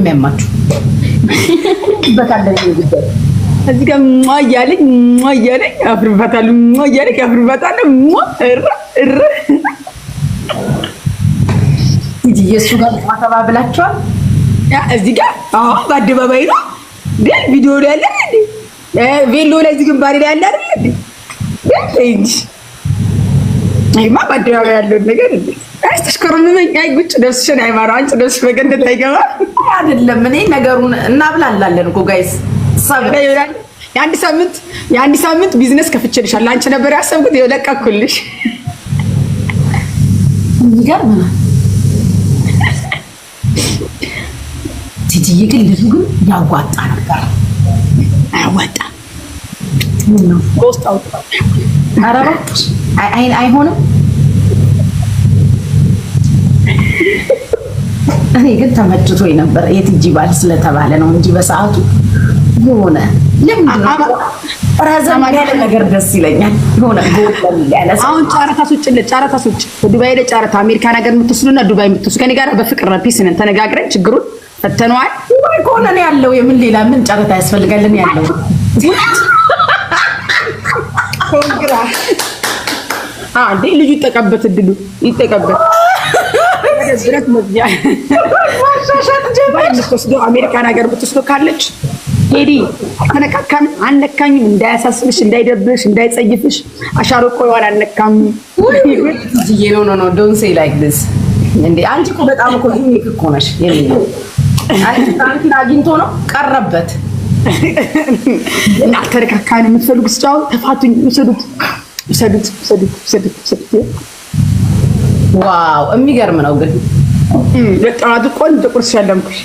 የሚያማችሁ? በታደለ ይገኛል እዚህ ጋር እያለኝ አፍርበታለሁ እሱ ጋር ተባብላችኋል። እዚህ ጋር በአደባባይ ነው ግን ቪዲዮ ላይ ያለ እንዴ ቬሎ ላይ እዚህ ግንባሬ ላይ ያለ አይደል እንዴ እንጂ አይማ በአደባባይ ያለው ነገር እንዴ አስተሽከረመኝ። አይ ጉጭ ደስሽን አይማራ አንቺ ደስሽ በገንደት አይገባ አይደለም። እኔ ነገሩን እናብላላለን እኮ ጋይስ ሰብረ ይላል። የአንድ ሳምንት ቢዝነስ ከፍቼልሻለሁ። አንቺ ነበር ያሰብኩት የለቀኩልሽ። ይገርምናል። ትጂዬ ግን ልጁ ግን ያዋጣ ነበር። አያዋጣ ነው ኮስት አውጥ አረባ አይሆንም። እኔ ግን ተመችቶኝ ነበር የትጂ ባል ስለተባለ ነው እንጂ በሰዓቱ የሆነ ለምን ራዛማ ያለ ነገር ደስ ይለኛል። የሆነ ጎል ያለ አሁን ጨረታ ሱጭ ዱባይ ላይ ጨረታ አሜሪካ ነገር የምትወስዱና ዱባይ የምትወስዱ ከኔ ጋር በፍቅር ፒስ ነን ተነጋግረን ችግሩን ፈተነዋል። ዱባይ ከሆነ ነው ያለው የምን ሌላ ምን ጨረታ ያስፈልጋልን ያለው ኮንግራ አንዴ ልጅ ይጠቀበት እድሉ ይጠቀበት ድረስ መዝያ ማሻሻት ጀባይ ምትወስዶ አሜሪካ ነገር ብትወስዶ ካለች ሄዲ ተነካካም አንነካኝም እንዳያሳስብሽ እንዳይደብሽ እንዳይጸይፍሽ አሻሮ ቆይዋን አንነካም ይሄ ነው ዶንት ሴይ ላይክ ዲስ እንዴ አንቺ እኮ በጣም እኮ ዩኒክ እኮ ነሽ የኔ አንቺ ታንኪ አግኝቶ ነው ቀረበት እና ተነካካን የምትፈልጉ ስጫው ተፋቱኝ ሰዱት ዋው የሚገርም ነው ግን በጣም አጥቆን ጥቁርሽ ያለምኩሽ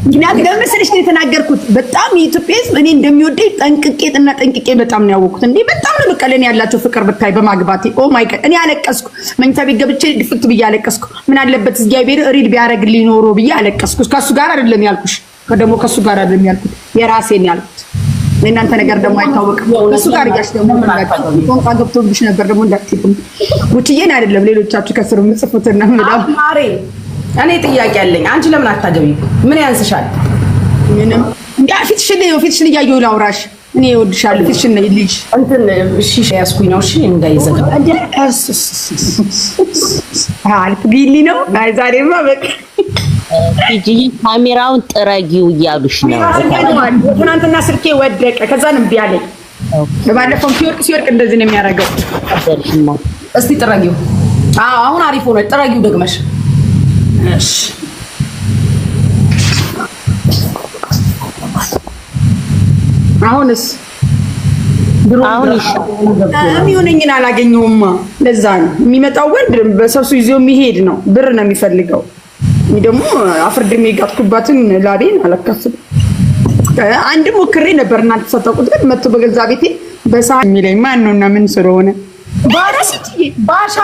ምክንያቱም ለምሳሌ ነው የተናገርኩት። በጣም የኢትዮጵያ ሕዝብ እኔ እንደሚወደኝ ጠንቅቄ በጣም ነው ያወቅኩት። እንዴ በጣም ነው በቀለን ያላቸው ፍቅር ብታይ በማግባቴ ኦ ማይ ጋድ እኔ አለቀስኩ። መኝታ ቤት ገብቼ ድፍት ብዬ አለቀስኩ። ምን አለበት እግዚአብሔር ሪል ቢያረግልኝ ኖሮ ብዬ አለቀስኩ። ከሱ ጋር አይደለም ያልኩሽ ደግሞ ከሱ ጋር አይደለም ያልኩት የራሴን ያልኩት። እናንተ ነገር ደግሞ አይታወቅም። ከሱ ጋር ያሽ ደግሞ ቋንቋ ገብቶብሽ ነበር ደግሞ እንዳትጥም ውጪዬን አይደለም ሌሎቻችሁ ከስሩ ምጽፉትና ምዳም ማሬ እኔ ጥያቄ አለኝ። አንቺ ለምን አታገቢም? ምን ያንስሻል? ምንም እንዴ ፊትሽን እያየሁ ላውራሽ። እኔ እወድሻለሁ ፊትሽን ነው ልጅ እንትን እሺ ያስኩኝ ነው እሺ እንዳይዘጋ አልፍ ቢሊ ነው አይ ዛሬማ በቃ ቲጂ ካሜራውን ጥረጊው እያሉሽ ነው። ትናንትና ስልኬ ወደቀ ከዛን እምቢ አለኝ። ባለፈው ሲወርቅ እንደዚህ ነው የሚያደርገው። እስቲ ጥረጊው። አሁን አሪፍ ሆነ። ጥረጊው ደግመሽ እሺ አሁንስ አሁን የሚሆነኝን አላገኘውማ። ለዛ ነው የሚመጣው ወንድ በሰብሱ ይዞ የሚሄድ ነው። ብር ነው የሚፈልገው። እኔ ደግሞ አፍርድሜ ጋትኩባትን ላቤን አላከፍም። አንድ ሞክሬ ነበር እናንተ ተሰጣቁት ግን መጥቶ በገዛ ቤቴ በሳ የሚለኝ ማን ነውና ምን ስለሆነ ባሻ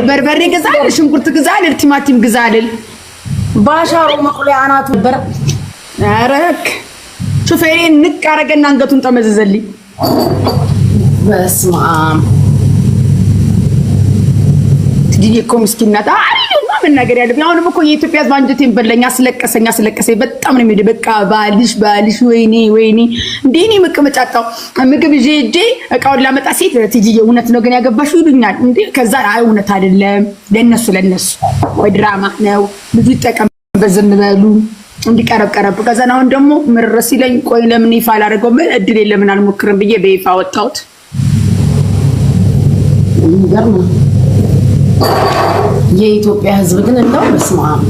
በርበሬ ገዛል፣ ሽንኩርት ገዛል፣ ቲማቲም ገዛል። ባሻሮ መቁለያ አናቱ ነበር። አረክ ሹፌሬን ንቅ አረገና አንገቱን ጠመዘዘልኝ። በስመ አብ ትዲዬ እኮ ምስኪን ናት። አይደለም መናገር ያለብኝ አሁንም እኮ የኢትዮጵያ ሕዝብ አንጀቴን በለኛ ስለቀሰኝ በጣም ነው የሚሄድ። በቃ ባልሽ ወይኔ እንዴ መቀመጫጣው ምግብ ይዤ እቃውን ላመጣ ሴት ትጂዬ እውነት ነው ግን ያገባሽው ይሉኛል። እንዴ ከዛ አይ እውነት አይደለም ለነሱ ወይ ድራማ ነው ብዙ ይጠቀም በዝም በሉ እንዲቀረብ ከዛ አሁን ደግሞ ምርስ ይለኝ ቆይ ለምን ይፋ አላደረገው ምን እድል ለምን አልሞክርም ብዬ በይፋ ወጣሁት። ይገርም የኢትዮጵያ ሕዝብ ግን እንደው በስመ አብ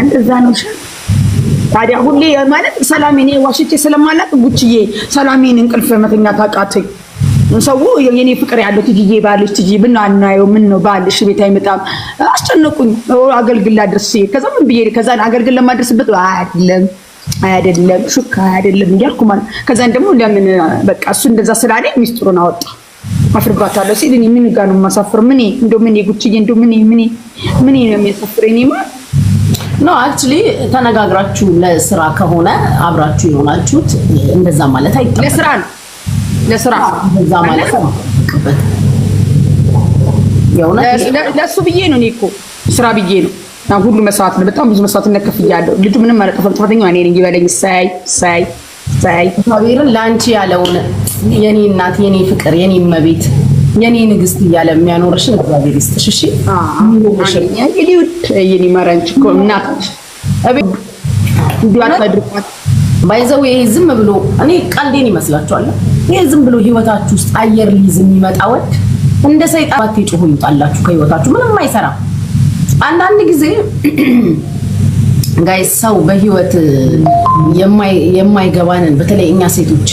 እንደዛ ነው። ታዲያ ሁሌ ማለት ሰላሜን ዋሽቼ ስለማላቅ ጉቺዬ ሰላሜን እንቅልፍ መተኛት አቃተኝ። ሰው የኔ ፍቅር ያለው ትጂዬ ባልሽ ትጂ ብናናየው ምን ነው ባልሽ ቤት አይመጣም አስጨነቁኝ። አገልግል አድርስ ከዛ ምን ብዬ ከዛ አገልግል ለማድረስበት አይደለም አይደለም ሹካ አይደለም እያልኩ ማለት ከዛን ደግሞ ለምን በቃ እሱ እንደዛ ስላለኝ ሚስጥሩን አወጣ አፍርባታለሁ ሲል እኔ ምን ጋር ነው ማሳፍር ምን እንደው ምን ጉቺዬ እንደው ምን ነው የሚያሳፍረኝ ማለት ኖ አክቹሊ ተነጋግራችሁ ለስራ ከሆነ አብራችሁ ይሆናችሁት እንደዛ ማለት አይደለም ለስራ እንደዛ ማለት ነው የሆነ ለሱ ብዬ ነው እኔ እኮ ስራ ብዬ ነው ሁሉ መስዋዕት ነው በጣም ብዙ መስዋዕት ነከፍያለሁ ልጁ ምንም አላጠፋም ጥፋተኛ እኔ ነኝ ይበለኝ ሳይ እግዚአብሔርን ላንቺ ያለውን የኔ እናት የኔ ፍቅር የኔ መቤት የኔ ንግስት እያለ የሚያኖርሽን እግዚአብሔር ይስጥሽ እሺ የኔ ማራንች እኮ እናት ባይዘው ይሄ ዝም ብሎ እኔ ቀልዴን ይመስላችኋል ይሄ ዝም ብሎ ህይወታችሁ ውስጥ አየር ሊዝ የሚመጣ ወድ እንደ ሰይጣን አትጮሁ ይጣላችሁ ከህይወታችሁ ምንም አይሰራም አንዳንድ ጊዜ ጋይስ ሰው በህይወት የማይገባንን በተለይ እኛ ሴቶች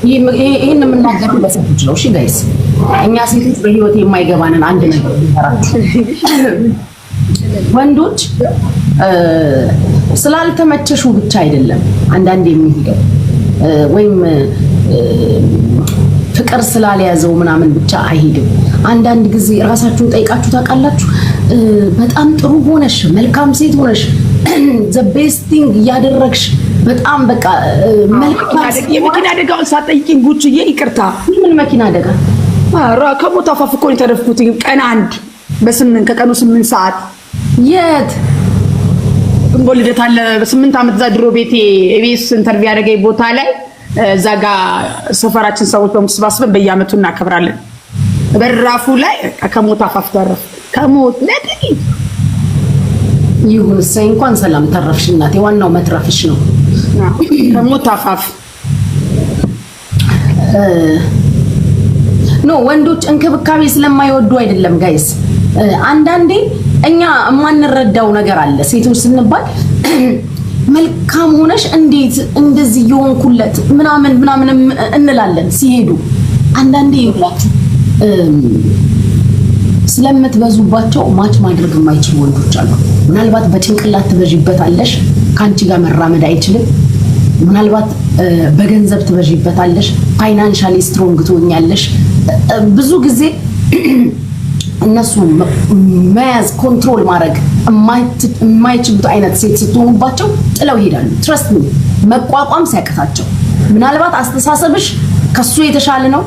ይሄን የምናገረው ለሴቶች ነው እሺ ጋይስ እኛ ሴቶች በህይወት የማይገባንን አንድ ነገር ይሰራችሁ ወንዶች ስላልተመቸሹ ብቻ አይደለም አንዳንዴ የሚሄደው ወይም ፍቅር ስላልያዘው ምናምን ብቻ አይሄድም አንዳንድ ጊዜ ራሳችሁን ጠይቃችሁ ታውቃላችሁ በጣም ጥሩ ሆነሽ መልካም ሴት ሆነሽ the best thing ያደረግሽ በጣም በቃ መልካም የመኪና አደጋውን ሳትጠይቂኝ ጉቺዬ ይቅርታ ምን መኪና አደጋ ከሞት አፋፍ እኮ ነው የተረፍኩት ቀን 1 ከቀኑ 8 ሰዓት የት እንቦልደት አለ በ8 አመት እዛ ድሮ ቤቴ ኤቢኤስ ኢንተርቪው ያደረገኝ ቦታ ላይ እዛ ጋር ሰፈራችን ሰዎች በመሰባሰብ በየአመቱ እናከብራለን በራፉ ላይ ከሞት አፋፍ ተረፍ ከሞት ለጥቂ ይሁን ሰይ እንኳን ሰላም ተረፍሽ እናቴ ዋናው መትረፍሽ ነው ከሞት አፋፍ ኖ ወንዶች እንክብካቤ ስለማይወዱ አይደለም ጋይስ አንዳንዴ እኛ ማንረዳው ነገር አለ ሴቶች ስንባል መልካም ሆነሽ እንዴት እንደዚህ ይሆንኩለት ምናምን እንላለን ሲሄዱ አንዳንዴ ይውላችሁ ስለምትበዙባቸው ማች ማድረግ የማይችሉ ወንዶች አሉ ምናልባት በጭንቅላት ትበዥበታለሽ ካንቺ ጋር መራመድ አይችልም ምናልባት በገንዘብ ትበዥበታለሽ ፋይናንሻሊ ስትሮንግ ትሆኛለሽ ብዙ ጊዜ እነሱ መያዝ ኮንትሮል ማድረግ የማይችሉት አይነት ሴት ስትሆኑባቸው ጥለው ይሄዳሉ ትረስት ሚ መቋቋም ሲያቀታቸው ምናልባት አስተሳሰብሽ ከሱ የተሻለ ነው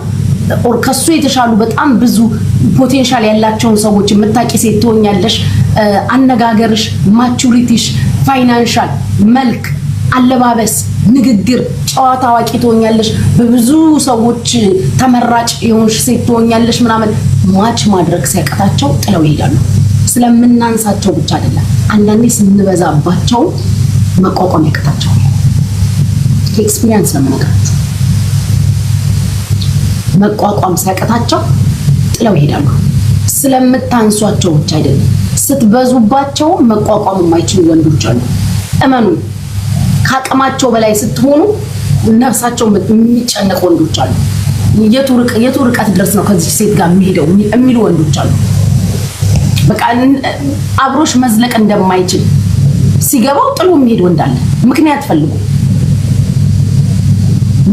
ኦር ከሱ የተሻሉ በጣም ብዙ ፖቴንሻል ያላቸውን ሰዎች የምታቂ ሴት ትሆኛለሽ አነጋገርሽ ማቹሪቲሽ ፋይናንሻል መልክ አለባበስ ንግግር ጨዋታ አዋቂ ትሆኛለሽ በብዙ ሰዎች ተመራጭ የሆንሽ ሴት ትሆኛለሽ ምናምን ማች ማድረግ ሲያቀታቸው ጥለው ይሄዳሉ ስለምናንሳቸው ብቻ አይደለም አንዳንዴ ስንበዛባቸው መቋቋም ያቀታቸው ኤክስፒሪየንስ ነው የምነግራችሁ መቋቋም ሲያቀታቸው ጥለው ይሄዳሉ ስለምታንሷቸው ብቻ አይደለም ስትበዙባቸው መቋቋም የማይችሉ ወንዶች አሉ እመኑ ካቀማቸው በላይ ስትሆኑ ነፍሳቸው የሚጨነቁ ወንዶች አሉ የቱ ርቀት ድረስ ነው ከዚህ ሴት ጋር የሚሄደው የሚሉ ወንዶች አሉ በቃ አብሮሽ መዝለቅ እንደማይችል ሲገባው ጥሎ የሚሄድ ወንድ አለ ምክንያት ፈልጉ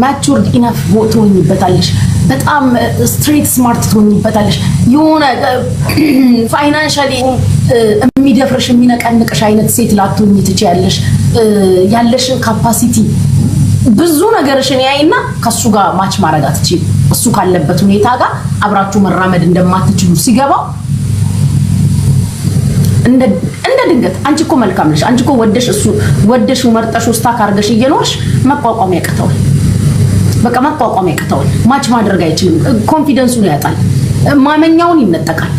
ማቹርድ ኢነፍ ትሆኝበታለሽ በጣም ስትሬት ስማርት ትሆኝበታለሽ የሆነ ፋይናንሻሊ የሚደፍርሽ የሚነቀንቅሽ አይነት ሴት ላትሆኚ ትችያለሽ ያለሽን ካፓሲቲ ብዙ ነገርሽን ያይና ከሱ ጋር ማች ማድረግ አትችይም እሱ ካለበት ሁኔታ ጋር አብራችሁ መራመድ እንደማትችሉ ሲገባው እንደ ድንገት አንቺ እኮ መልካም ነሽ አንቺ እኮ ወደሽ መርጠሽ ስታክ አድርገሽ እየኖርሽ መቋቋም ያቀተዋል በቃ መቋቋም ያቀተዋል ማች ማድረግ አይችልም ኮንፊደንሱን ያጣል ማመኛውን ይነጠቃል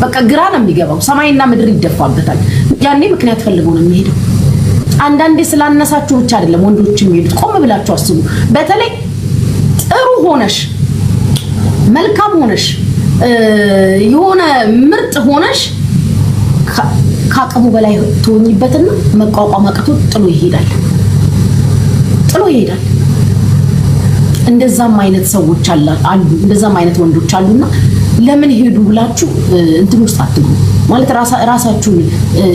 በቃ ግራ ነው የሚገባው ሰማይና ምድር ይደፋበታል ያኔ ምክንያት ፈልገው ነው የሚሄደው አንዳንዴ ስላነሳችሁ ብቻ አይደለም ወንዶች የሚሄዱት ቆም ብላችሁ አስቡ በተለይ ጥሩ ሆነሽ መልካም ሆነሽ የሆነ ምርጥ ሆነሽ ካቀሙ በላይ ትሆኝበትና መቋቋም አቅቶ ጥሎ ይሄዳል እንደዛም አይነት ሰዎች አሉ እንደዛም አይነት ወንዶች አሉና ለምን ሄዱ ብላችሁ እንትን ውስጥ አትግቡ ማለት ራሳችሁን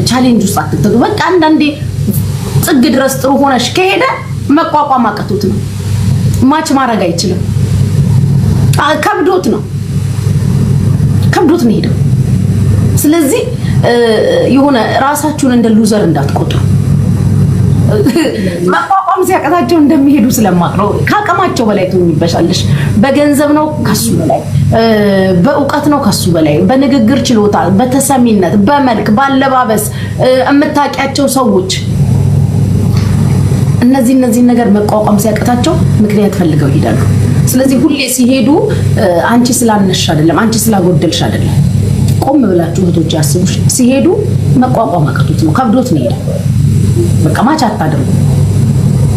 ቻሌንጅ ውስጥ አትግቡ በቃ አንዳንዴ ጥግ ድረስ ጥሩ ሆነሽ ከሄደ መቋቋም አቅቶት ነው። ማች ማድረግ አይችልም። ከብዶት ነው ሄደው። ስለዚህ የሆነ ራሳችሁን እንደ ሉዘር እንዳትቆጥሩ። መቋቋም ሲያቀታቸው እንደሚሄዱ ስለማቅረው ከአቅማቸው በላይ ትሆኝበሻለሽ። በገንዘብ ነው ከሱ በላይ፣ በእውቀት ነው ከሱ በላይ፣ በንግግር ችሎታ፣ በተሰሚነት፣ በመልክ፣ ባለባበስ የምታውቂያቸው ሰዎች እነዚህ ነገር መቋቋም ሲያቀታቸው ምክንያት ፈልገው ይሄዳሉ። ስለዚህ ሁሌ ሲሄዱ አንቺ ስላነሽ አይደለም፣ አንቺ ስላጎደልሽ አይደለም። ቆም ብላችሁ እህቶች ያስቡሽ። ሲሄዱ መቋቋም አቅቶት ነው፣ ከብዶት ነው ይሄዳል። በቃ ማች አታድርጉ።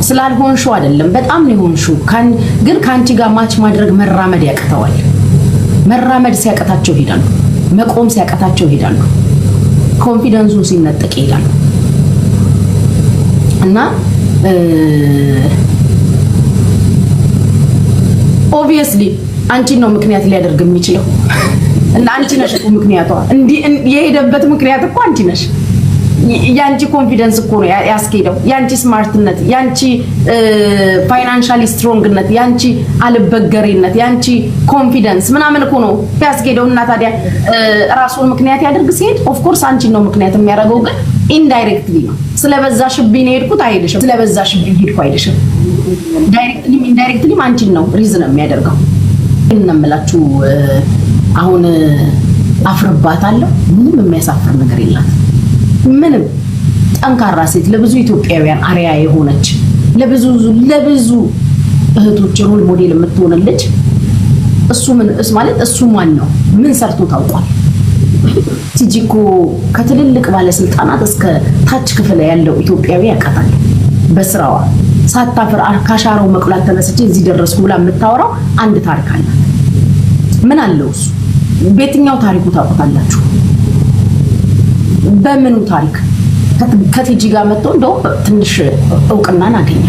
ስላልሆንሽው አይደለም፣ በጣም ነው የሆንሽው። ግን ካንቺ ጋር ማች ማድረግ መራመድ ያቅተዋል። መራመድ ሲያቀታቸው ይሄዳሉ። መቆም ሲያቀታቸው ይሄዳሉ። ኮንፊደንሱ ሲነጠቅ ይሄዳሉ። እና ኦብቪየስሊ አንቺን ነው ምክንያት ሊያደርግ የሚችለው እና አንቺ ነሽ ምክንያቷ። የሄደበት ምክንያት እኮ አንቺ ነሽ። ያንቺ ኮንፊደንስ እኮ ነው ያስኬደው። ያንቺ ስማርትነት፣ ያንቺ ፋይናንሻሊ ስትሮንግነት፣ ያንቺ አልበገሪነት፣ ያንቺ ኮንፊደንስ ምናምን እኮ ነው ያስኬደው። እና ታዲያ ራሱን ምክንያት ያደርግ ሲሄድ ኦፍ ኮርስ አንቺን ነው ምክንያት የሚያደርገው። ግን ኢንዳይሬክትሊ ነው። ስለበዛሽብኝ ነው የሄድኩት አይደለም። ስለበዛሽብኝ ሄድኩ አይደለም። ዳይሬክትሊም ኢንዳይሬክትሊም አንቺን ነው ሪዝን የሚያደርገው። እንነምላችሁ አሁን አፍርባታለሁ። ምንም የሚያሳፍር ነገር የለም። ምንም ጠንካራ ሴት፣ ለብዙ ኢትዮጵያውያን አሪያ የሆነች፣ ለብዙ እህቶች ሮል ሞዴል የምትሆንልጅ እሱ ማለት እሱ ማን ነው? ምን ሰርቶ ታውቋል? ቲጂ እኮ ከትልልቅ ባለስልጣናት እስከ ታች ክፍል ያለው ኢትዮጵያዊ ያውቃታል። በስራዋ ሳታፍር ካሻራው መቁላት ተነስቼ እዚህ ደረስኩ ብላ የምታወራው አንድ ታሪክ አለ። ምን አለው እሱ? በየትኛው ታሪኩ ታውቁታላችሁ? በምኑ ታሪክ? ከቲጂ ጋር መጥቶ እንደው ትንሽ እውቅናን አገኘ።